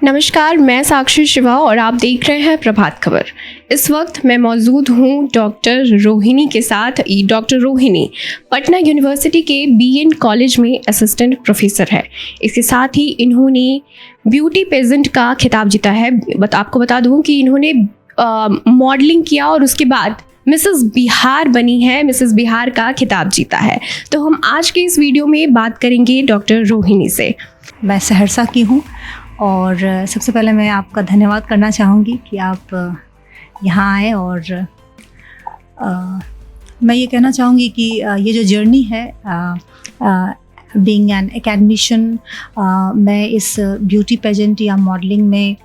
नमस्कार, मैं साक्षी शिवा और आप देख रहे हैं प्रभात खबर। इस वक्त मैं मौजूद हूँ डॉक्टर रोहिणी के साथ। डॉक्टर रोहिणी पटना यूनिवर्सिटी के बीएन कॉलेज में असिस्टेंट प्रोफेसर है। इसके साथ ही इन्होंने ब्यूटी पेजेंट का खिताब जीता है। आपको बता दूँ कि इन्होंने मॉडलिंग किया और उसके बाद मिसेस बिहार बनी है, मिसेस बिहार का खिताब जीता है। तो हम आज के इस वीडियो में बात करेंगे डॉक्टर रोहिणी से। मैं सहरसा की हूँ और सबसे पहले मैं आपका धन्यवाद करना चाहूँगी कि आप यहाँ आए। और मैं ये कहना चाहूँगी कि ये जो जर्नी है बीइंग एन एकेडमिशियन, मैं इस ब्यूटी पेजेंट या मॉडलिंग में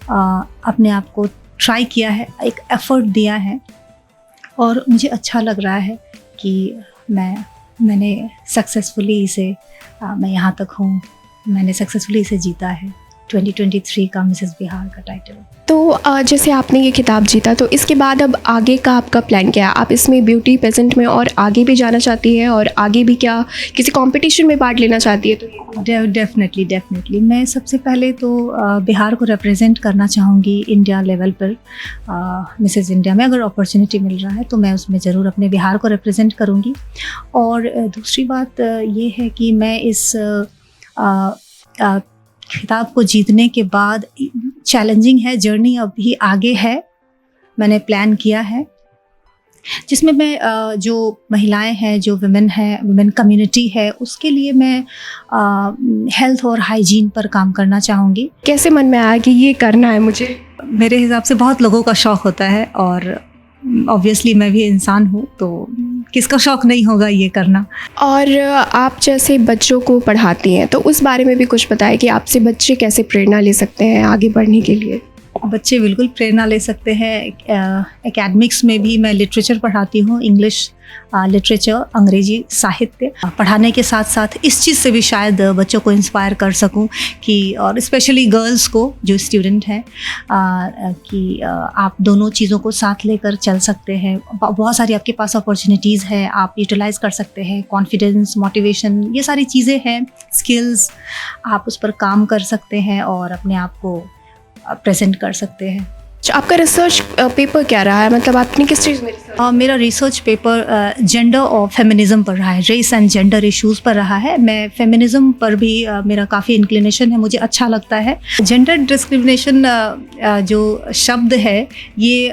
अपने आप को ट्राई किया है, एक एफ़र्ट दिया है और मुझे अच्छा लग रहा है कि मैंने सक्सेसफुली इसे मैं यहाँ तक हूँ, मैंने सक्सेसफुली इसे जीता है। 2023 का मिसेस बिहार का टाइटल। तो जैसे आपने ये खिताब जीता, तो इसके बाद अब आगे का आपका प्लान क्या है? आप इसमें ब्यूटी पेजेंट में और आगे भी जाना चाहती है और आगे भी क्या किसी कंपटीशन में पार्ट लेना चाहती है? तो डेफिनेटली मैं सबसे पहले तो बिहार को रिप्रेजेंट करना चाहूँगी इंडिया लेवल पर। मिसेस इंडिया में अगर अपॉर्चुनिटी मिल रहा है तो मैं उसमें ज़रूर अपने बिहार को रिप्रेजेंट करूँगी। और दूसरी बात ये है कि मैं इस खिताब को जीतने के बाद चैलेंजिंग है, जर्नी अभी आगे है, मैंने प्लान किया है जिसमें मैं जो महिलाएं हैं, जो वुमेन कम्युनिटी है, उसके लिए मैं हेल्थ और हाइजीन पर काम करना चाहूँगी। कैसे मन में आया कि ये करना है मुझे? मेरे हिसाब से बहुत लोगों का शौक़ होता है और ऑब्वियसली मैं भी इंसान हूँ, तो किसका शौक़ नहीं होगा ये करना। और आप जैसे बच्चों को पढ़ाती हैं तो उस बारे में भी कुछ बताएं कि आपसे बच्चे कैसे प्रेरणा ले सकते हैं आगे बढ़ने के लिए? बच्चे बिल्कुल प्रेरणा ले सकते हैं। एकेडमिक्स में भी मैं लिटरेचर पढ़ाती हूँ, इंग्लिश लिटरेचर, अंग्रेजी साहित्य। पढ़ाने के साथ साथ इस चीज़ से भी शायद बच्चों को इंस्पायर कर सकूँ कि, और स्पेशली गर्ल्स को जो स्टूडेंट हैं, कि आप दोनों चीज़ों को साथ लेकर चल सकते हैं। बहुत सारी आपके पास अपॉर्चुनिटीज़ है, आप यूटिलाइज़ कर सकते हैं। कॉन्फिडेंस, मोटिवेशन, ये सारी चीज़ें हैं, स्किल्स, आप उस पर काम कर सकते हैं और अपने आप को प्रेजेंट कर सकते हैं। आपका रिसर्च पेपर क्या रहा है? मतलब आपने किस चीज़ में मेरा रिसर्च पेपर जेंडर और फेमिनिज़म पर रहा है, रेस एंड जेंडर इश्यूज़ पर रहा है। मैं फेमिनिज़म पर भी मेरा काफ़ी इंक्लिनेशन है, मुझे अच्छा लगता है। जेंडर डिस्क्रिमिनेशन जो शब्द है ये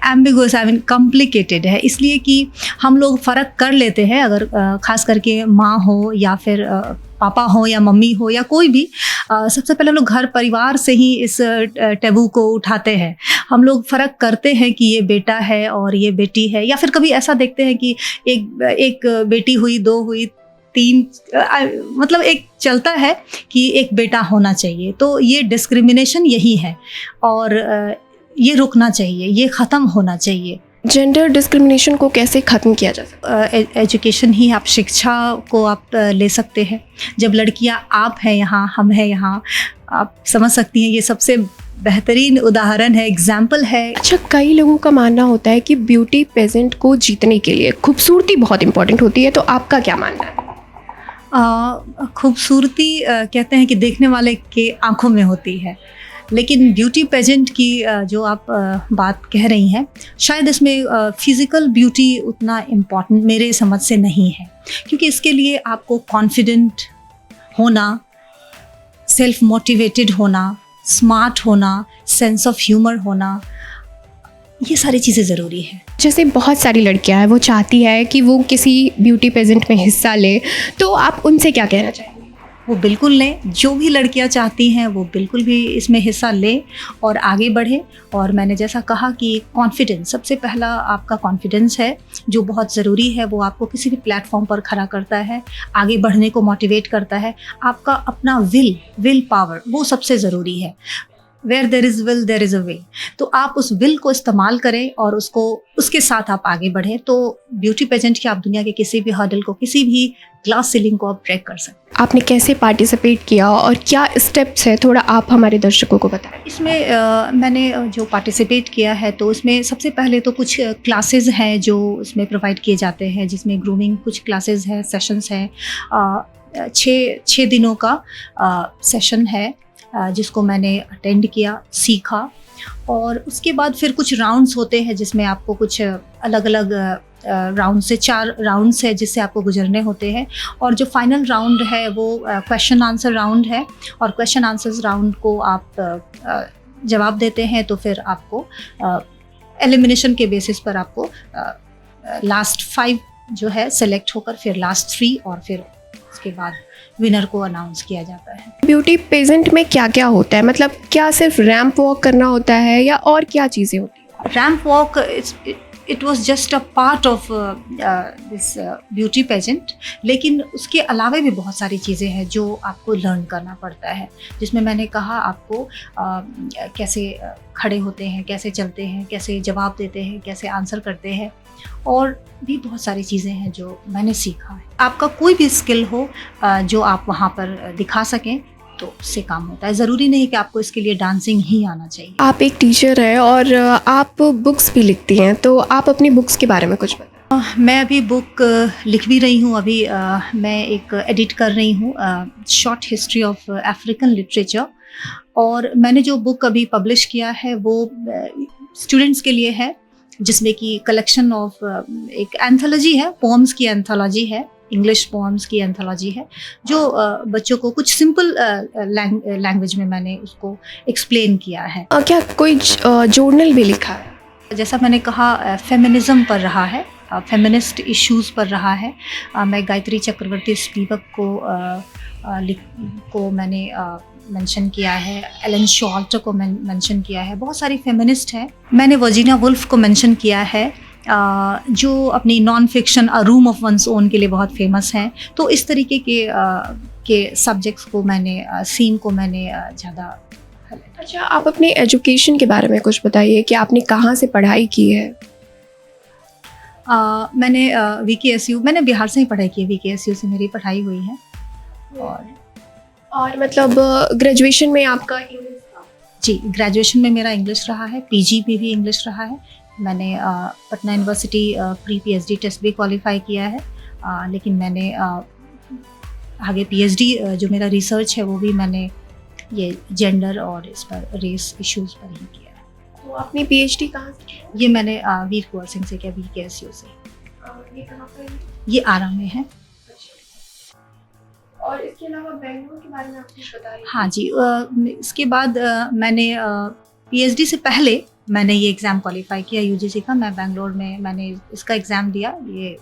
एम्बिगुअस, आई मीन कॉम्प्लिकेटेड है, इसलिए कि हम लोग फ़र्क कर लेते हैं। अगर ख़ास करके माँ हो या फिर पापा हो या मम्मी हो या कोई भी, सबसे पहले हम लोग घर परिवार से ही इस टैबू को उठाते हैं। हम लोग फ़र्क करते हैं कि ये बेटा है और ये बेटी है, या फिर कभी ऐसा देखते हैं कि एक बेटी हुई, 2 हुई, 3, मतलब एक चलता है कि एक बेटा होना चाहिए। तो ये डिस्क्रिमिनेशन यही है और ये रुकना चाहिए, ये ख़त्म होना चाहिए। जेंडर डिस्क्रिमिनेशन को कैसे ख़त्म किया जा सकता है? एजुकेशन ही, आप शिक्षा को आप ले सकते हैं। जब लड़कियां, आप हैं यहाँ, हम हैं यहाँ, आप समझ सकती हैं, ये सबसे बेहतरीन उदाहरण है, एग्जाम्पल है। अच्छा, कई लोगों का मानना होता है कि ब्यूटी पेजेंट को जीतने के लिए खूबसूरती बहुत इंपॉर्टेंट होती है, तो आपका क्या मानना है? खूबसूरती कहते हैं कि देखने वाले के आँखों में होती है, लेकिन ब्यूटी पेजेंट की जो आप बात कह रही हैं, शायद इसमें फ़िज़िकल ब्यूटी उतना इम्पॉर्टेंट मेरे समझ से नहीं है, क्योंकि इसके लिए आपको कॉन्फिडेंट होना, सेल्फ मोटिवेटेड होना, स्मार्ट होना, सेंस ऑफ ह्यूमर होना, ये सारी चीज़ें ज़रूरी है। जैसे बहुत सारी लड़कियां हैं, वो चाहती है कि वो किसी ब्यूटी पेजेंट में हिस्सा ले, तो आप उनसे क्या कहना चाहेंगे? वो बिल्कुल लें, जो भी लड़कियां चाहती हैं वो बिल्कुल भी इसमें हिस्सा लें और आगे बढ़ें। और मैंने जैसा कहा कि कॉन्फिडेंस, सबसे पहला आपका कॉन्फिडेंस है जो बहुत ज़रूरी है। वो आपको किसी भी प्लेटफॉर्म पर खड़ा करता है, आगे बढ़ने को मोटिवेट करता है। आपका अपना विल पावर, वो सबसे ज़रूरी है। Where there is will there is a way. तो आप उस विल को इस्तेमाल करें और उसके साथ आप आगे बढ़ें, तो ब्यूटी पेजेंट की आप दुनिया के किसी भी हर्डल को, किसी भी ग्लास सीलिंग को आप ब्रेक कर सकते हैं। आपने कैसे पार्टिसिपेट किया और क्या स्टेप्स है, थोड़ा आप हमारे दर्शकों को बताएं। इसमें मैंने जो पार्टिसिपेट किया है, तो उसमें सबसे पहले तो कुछ क्लासेस हैं जो इसमें प्रोवाइड किए जाते हैं, जिसमें ग्रूमिंग कुछ क्लासेस हैं, सेशंस हैं। 6 दिनों का सेशन है जिसको मैंने अटेंड किया, सीखा। और उसके बाद फिर कुछ राउंड्स होते हैं जिसमें आपको कुछ अलग अलग राउंड से 4 राउंड्स है जिससे आपको गुजरने होते हैं। और जो फाइनल राउंड है वो क्वेश्चन आंसर राउंड है। और क्वेश्चन आंसर्स राउंड को आप जवाब देते हैं तो फिर आपको एलिमिनेशन के बेसिस पर आपको लास्ट 5 जो है सेलेक्ट होकर फिर लास्ट 3 और फिर उसके बाद विनर को अनाउंस किया जाता है। ब्यूटी पेजेंट में क्या क्या होता है, मतलब क्या सिर्फ रैंप वॉक करना होता है या और क्या चीज़ें होती हैं? Ramp walk it was just a part of this beauty pageant, लेकिन उसके अलावा भी बहुत सारी चीज़ें हैं जो आपको लर्न करना पड़ता है, जिसमें मैंने कहा आपको कैसे खड़े होते हैं, कैसे चलते हैं, कैसे जवाब देते हैं, कैसे आंसर करते हैं, और भी बहुत सारी चीज़ें हैं जो मैंने सीखा है। आपका कोई भी स्किल हो जो आप वहाँ पर दिखा सकें तो उससे काम होता है। ज़रूरी नहीं कि आपको इसके लिए डांसिंग ही आना चाहिए। आप एक टीचर हैं और आप बुक्स भी लिखती हैं, तो आप अपनी बुक्स के बारे में कुछ बताएं। मैं अभी बुक लिख भी रही हूँ। अभी मैं एक एडिट कर रही हूँ, short history of African literature. और मैंने जो बुक अभी पब्लिश किया है वो स्टूडेंट्स के लिए है, जिसमें कि कलेक्शन ऑफ एक एंथोलॉजी है, पोम्स की एंथोलॉजी है, इंग्लिश पोम्स की एंथोलॉजी है, जो बच्चों को कुछ सिंपल लैंग्वेज में मैंने उसको एक्सप्लेन किया है। क्या कोई जर्नल भी लिखा है? जैसा मैंने कहा फेमिनिज्म पर रहा है, फेमिनिस्ट इश्यूज़ पर रहा है। मैं गायत्री चक्रवर्ती स्पीवक को मैंने मेंशन किया है, एलन शॉल्टर को मेंशन किया है, बहुत सारी फेमिनिस्ट हैं। मैंने वर्जीनिया वुल्फ को मेंशन किया है, जो अपनी non fiction a room of one's own के लिए बहुत फेमस हैं। तो इस तरीके के सब्जेक्ट्स को मैंने सीन को मैंने ज़्यादा। अच्छा, आप अपने एजुकेशन के बारे में कुछ बताइए कि आपने कहाँ से पढ़ाई की है? मैंने VKSU, मैंने बिहार से ही पढ़ाई की है, VKSU से मेरी पढ़ाई हुई है। और मतलब ग्रेजुएशन में आपका इंग्लिश था? जी, ग्रेजुएशन में मेरा इंग्लिश रहा है, PG में भी इंग्लिश रहा है। मैंने Patna University pre PhD test भी क्वालिफाई किया है, लेकिन मैंने आगे PhD जो मेरा रिसर्च है वो भी मैंने ये जेंडर और इस पर रेस इश्यूज़ पर ही किया है। तो अपनी PhD कहाँ से किया? ये मैंने वीर कुंवर सिंह से किया, VKSU से। ये कहाँ पर? ये आरा में है। और इसके अलावा बेंगलोर के बारे में आप कुछ बताइए। हाँ जी, इसके बाद मैंने PhD से पहले मैंने ये एग्ज़ाम क्वालिफाई किया UGC का। मैं बेंगलोर में मैंने इसका एग्ज़ाम दिया। ये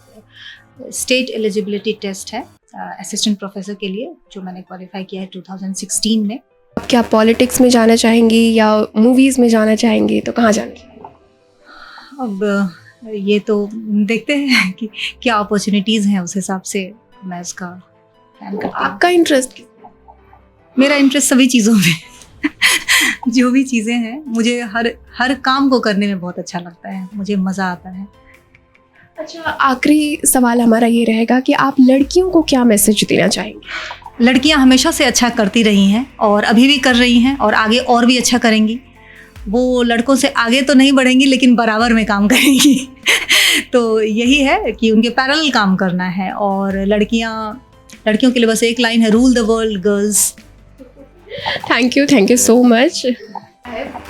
स्टेट एलिजिबिलिटी टेस्ट है असिस्टेंट प्रोफेसर के लिए, जो मैंने क्वालिफाई किया है 2016 में। आप क्या पॉलिटिक्स में जाना चाहेंगी या मूवीज़ में जाना चाहेंगी, तो कहाँ जाना चाहेंगी? अब ये तो देखते हैं कि क्या अपॉर्चुनिटीज़ हैं, उस हिसाब से मैं उसका प्लान करती हूँ। आपका इंटरेस्ट? मेरा इंटरेस्ट सभी चीज़ों में जो भी चीज़ें हैं, मुझे हर काम को करने में बहुत अच्छा लगता है, मुझे मज़ा आता है। अच्छा, आखिरी सवाल हमारा ये रहेगा कि आप लड़कियों को क्या मैसेज देना चाहेंगी? लड़कियां हमेशा से अच्छा करती रही हैं और अभी भी कर रही हैं और आगे और भी अच्छा करेंगी। वो लड़कों से आगे तो नहीं बढ़ेंगी लेकिन बराबर में काम करेंगी तो यही है कि उनके पैरेलल काम करना है। और लड़कियों के लिए बस एक लाइन है, rule the world girls. Thank you so much.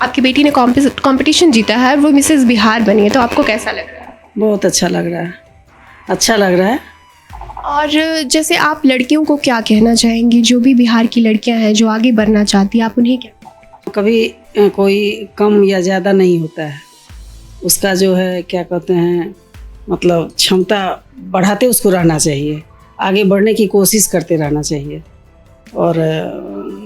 आपकी बेटी ने कंपटीशन जीता है, वो मिसेस बिहार बनी है, तो आपको कैसा लग रहा है? बहुत अच्छा लग रहा है, अच्छा लग रहा है। और जैसे आप लड़कियों को क्या कहना चाहेंगी, जो भी बिहार की लड़कियां हैं जो आगे बढ़ना चाहती हैं, आप उन्हें क्या? कभी कोई कम या ज़्यादा नहीं होता है, उसका जो है क्या कहते हैं, मतलब क्षमता बढ़ाते उसको रहना चाहिए, आगे बढ़ने की कोशिश करते रहना चाहिए और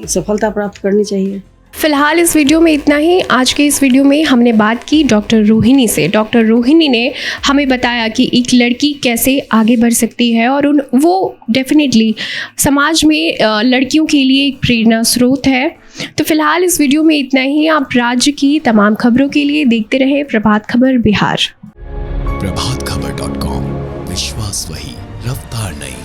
सफलता प्राप्त करनी चाहिए। फिलहाल इस वीडियो में इतना ही। आज के इस वीडियो में हमने बात की डॉक्टर रोहिणी से। डॉक्टर रोहिणी ने हमें बताया कि एक लड़की कैसे आगे बढ़ सकती है और वो डेफिनेटली समाज में लड़कियों के लिए एक प्रेरणा स्रोत है। तो फिलहाल इस वीडियो में इतना ही। आप राज्य की तमाम खबरों के लिए देखते रहे प्रभात खबर बिहार। प्रभातखबर.com, विश्वास वही, रफ्तार नहीं।